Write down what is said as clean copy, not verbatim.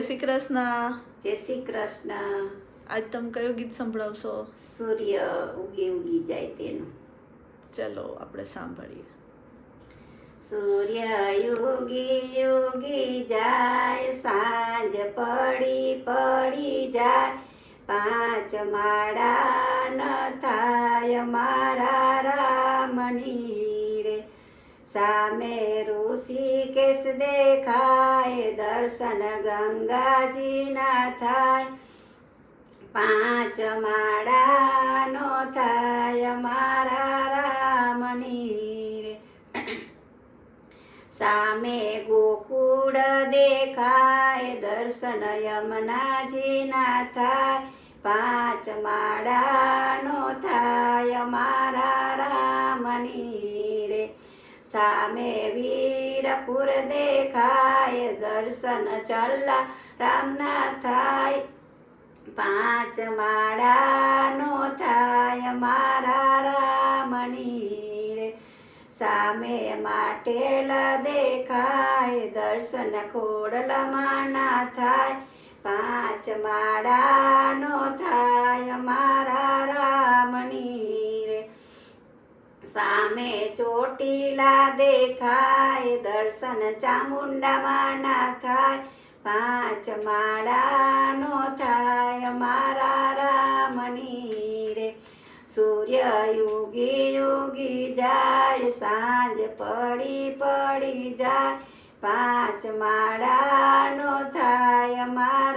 શ્રી કૃષ્ણ. જય શ્રી કૃષ્ણ. આજ તમે કયું ગીત સંભળાવશો? સૂર્ય ઉગી ઉગી જાય તેનું. ચલો આપણે સાંભળીએ. સૂર્ય ઉગી ઉગી જાય, સાંજ પડી પડી જાય, પાંચ માળા ન થાય મારા રામની રે. સામે ઋષિકેશ દેખાય, દર્શન ગંગાજી ના થાય, પાંચ માળા નો થાય મારા રામની રે. સામે ગોકુળ દેખાય, દર્શન યમુનાજી ના થાય, પાંચ માળા નો થાય મારા રામની રે. સામે વીરપુર દેખાય, દર્શન ચલ્લા રામના થાય, પાંચ માળા નો થાય મારા રામની રે. સામે માટેલ દેખાય, દર્શન ખોડલમાં ના થાય, પાંચ માળા નો થાય મારા રામની રે. સામે ચોટીલા દેખાય, દર્શન ચામુંડામાં ના થાય, પાંચ માળા નો થાય મારા રામની રે. સૂર્ય ઉગી ઉગી જાય, સાંજ પડી પડી જાય, પાંચ માળા નો થાય મારા